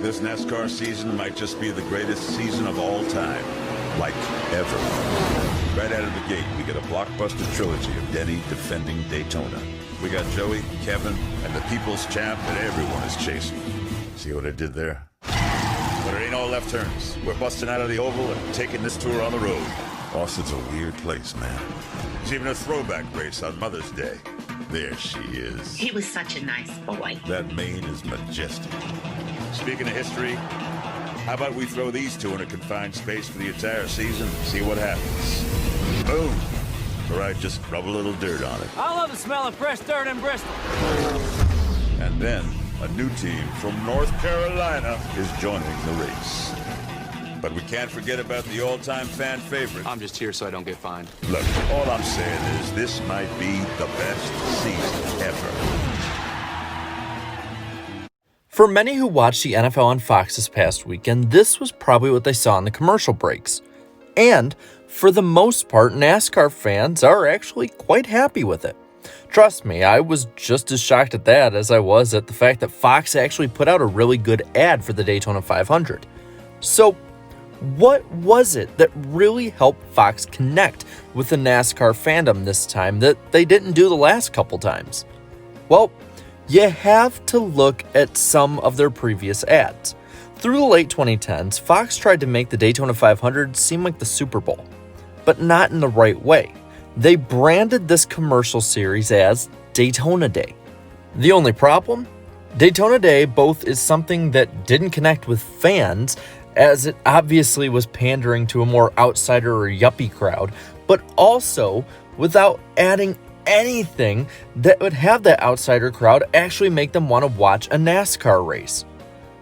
This NASCAR season might just be the greatest season of all time. Like ever. Right out of the gate, we get a blockbuster trilogy of Denny defending Daytona. We got Joey, Kevin, and the people's champ that everyone is chasing. See what I did there? But it ain't all left turns. We're busting out of the oval and taking this tour on the road. Austin's a weird place, man. There's even a throwback race on Mother's Day. There she is. He was such a nice boy. That mane is majestic. Speaking of history, how about we throw these two in a confined space for the entire season and see what happens? Boom! All right, just rub a little dirt on it. I love the smell of fresh dirt in Bristol. And then a new team from North Carolina is joining the race. But we can't forget about the all-time fan favorite. I'm just here so I don't get fined. Look, all I'm saying is this might be the best season ever. For many who watched the NFL on Fox this past weekend, this was probably what they saw in the commercial breaks. And for the most part, NASCAR fans are actually quite happy with it. Trust me, I was just as shocked at that as I was at the fact that Fox actually put out a really good ad for the Daytona 500. So, what was it that really helped Fox connect with the NASCAR fandom this time that they didn't do the last couple times? Well, you have to look at some of their previous ads. Through the late 2010s, Fox tried to make the Daytona 500 seem like the Super Bowl, but not in the right way. They branded this commercial series as Daytona Day. The only problem? Daytona Day both is something that didn't connect with fans, as it obviously was pandering to a more outsider or yuppie crowd, but also without adding anything that would have that outsider crowd actually make them want to watch a NASCAR race.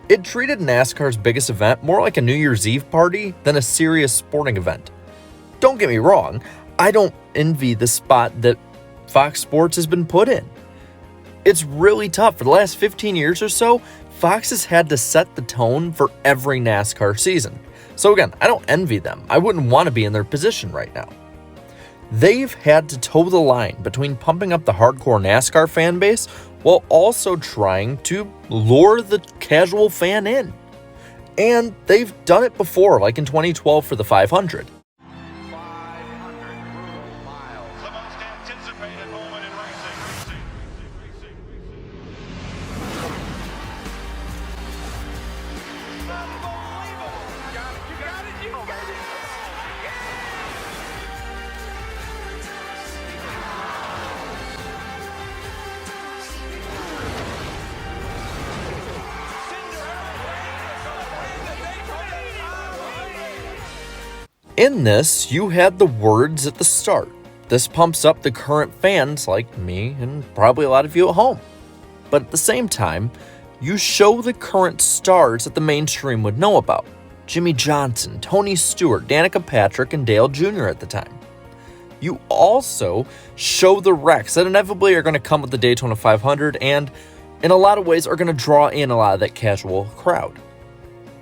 It treated NASCAR's biggest event more like a New Year's Eve party than a serious sporting event. Don't get me wrong, I don't envy the spot that Fox Sports has been put in. It's really tough. For the last 15 years or so, Fox has had to set the tone for every NASCAR season. So again, I don't envy them. I wouldn't want to be in their position right now. They've had to toe the line between pumping up the hardcore NASCAR fan base while also trying to lure the casual fan in. And they've done it before, like in 2012 for the 500. In this, you had the words at the start. This pumps up the current fans like me and probably a lot of you at home. But at the same time, you show the current stars that the mainstream would know about. Jimmy Johnson, Tony Stewart, Danica Patrick, and Dale Jr. at the time. You also show the wrecks that inevitably are going to come with the Daytona 500 and in a lot of ways are going to draw in a lot of that casual crowd.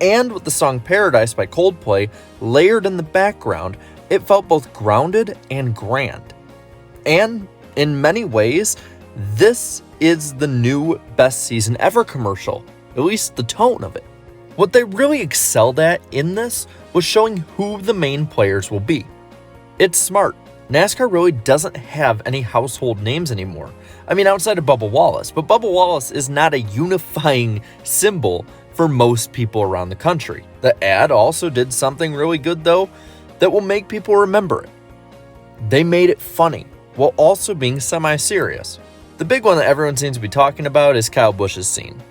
And with the song Paradise by Coldplay layered in the background, it felt both grounded and grand. And in many ways, this is the new best season ever commercial, at least the tone of it. What they really excelled at in this was showing who the main players will be. It's smart. NASCAR really doesn't have any household names anymore. I mean, outside of Bubba Wallace, but Bubba Wallace is not a unifying symbol for most people around the country. The ad also did something really good though that will make people remember it. They made it funny while also being semi-serious. The big one that everyone seems to be talking about is Kyle Busch's scene.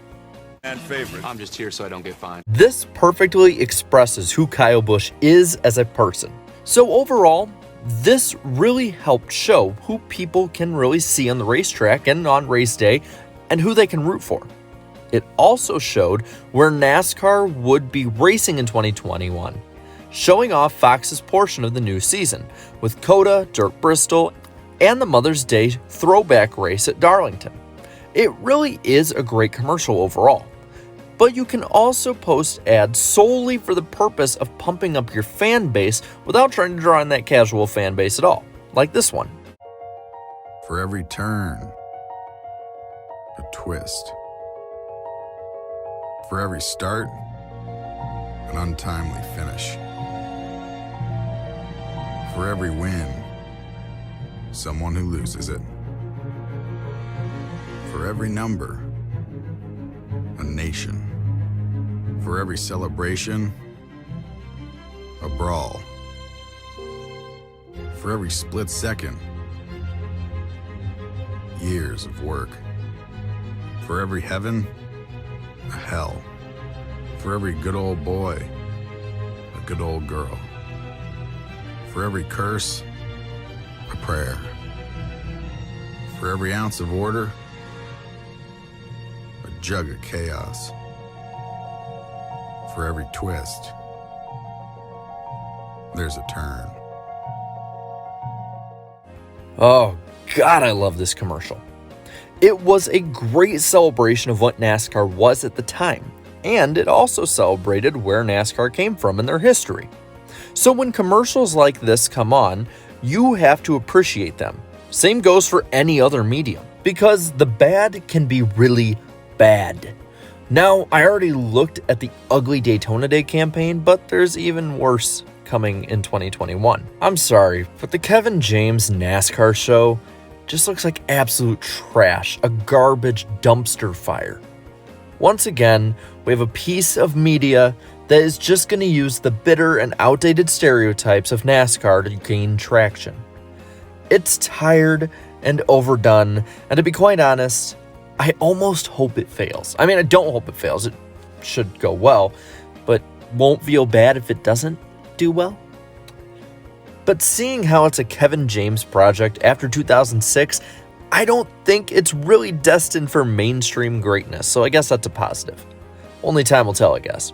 And favorite. I'm just here so I don't get fined. This perfectly expresses who Kyle Busch is as a person. So overall, this really helped show who people can really see on the racetrack and on race day and who they can root for. It also showed where NASCAR would be racing in 2021, showing off Fox's portion of the new season with COTA, Dirt Bristol, and the Mother's Day throwback race at Darlington. It really is a great commercial overall. But you can also post ads solely for the purpose of pumping up your fan base without trying to draw in that casual fan base at all, like this one. For every turn, a twist. For every start, an untimely finish. For every win, someone who loses it. For every number, a nation. For every celebration, a brawl. For every split second, years of work. For every heaven, a hell. For every good old boy, a good old girl. For every curse, a prayer. For every ounce of order, a jug of chaos. For every twist, there's a turn. Oh, God, I love this commercial. It was a great celebration of what NASCAR was at the time, and it also celebrated where NASCAR came from in their history. So when commercials like this come on, you have to appreciate them. Same goes for any other medium, because the bad can be really bad. Now, I already looked at the ugly Daytona Day campaign, but there's even worse coming in 2021. I'm sorry, but the Kevin James NASCAR show just looks like absolute trash, a garbage dumpster fire. Once again, we have a piece of media that is just going to use the bitter and outdated stereotypes of NASCAR to gain traction. It's tired and overdone, and to be quite honest, I almost hope it fails. I mean, I don't hope it fails. It should go well, but won't feel bad if it doesn't do well. But seeing how it's a Kevin James project after 2006, I don't think it's really destined for mainstream greatness, so I guess that's a positive. Only time will tell, I guess.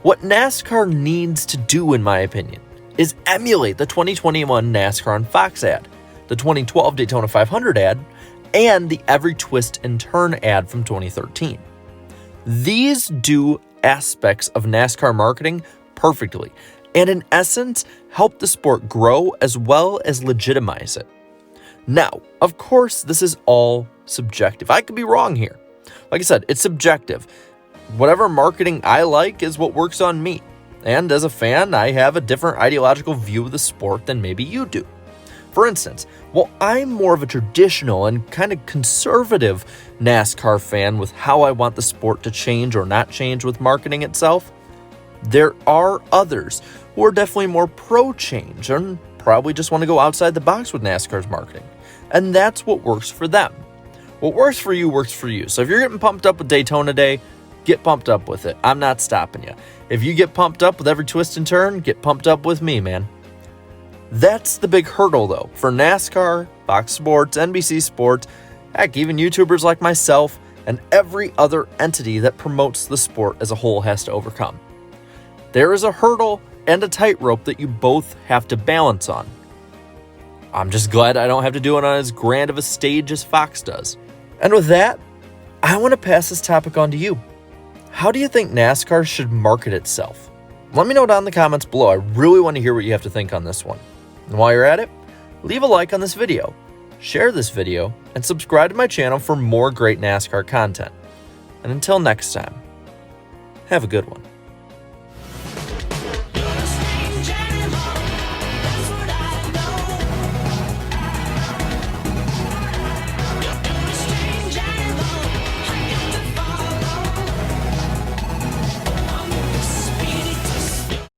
What NASCAR needs to do, in my opinion, is emulate the 2021 NASCAR on Fox ad, the 2012 Daytona 500 ad, and the Every Twist and Turn ad from 2013. These do aspects of NASCAR marketing perfectly, and in essence, help the sport grow as well as legitimize it. Now, of course, this is all subjective. I could be wrong here. Like I said, it's subjective. Whatever marketing I like is what works on me. And as a fan, I have a different ideological view of the sport than maybe you do. For instance, while I'm more of a traditional and kind of conservative NASCAR fan with how I want the sport to change or not change with marketing itself, there are others who are definitely more pro-change and probably just want to go outside the box with NASCAR's marketing. And that's what works for them. What works for you works for you. So if you're getting pumped up with Daytona Day, get pumped up with it. I'm not stopping you. If you get pumped up with every twist and turn, get pumped up with me, man. That's the big hurdle, though, for NASCAR, Fox Sports, NBC Sports, heck, even YouTubers like myself, and every other entity that promotes the sport as a whole has to overcome. There is a hurdle and a tightrope that you both have to balance on. I'm just glad I don't have to do it on as grand of a stage as Fox does. And with that, I want to pass this topic on to you. How do you think NASCAR should market itself? Let me know down in the comments below. I really want to hear what you have to think on this one. And while you're at it, leave a like on this video, share this video, and subscribe to my channel for more great NASCAR content. And until next time, have a good one.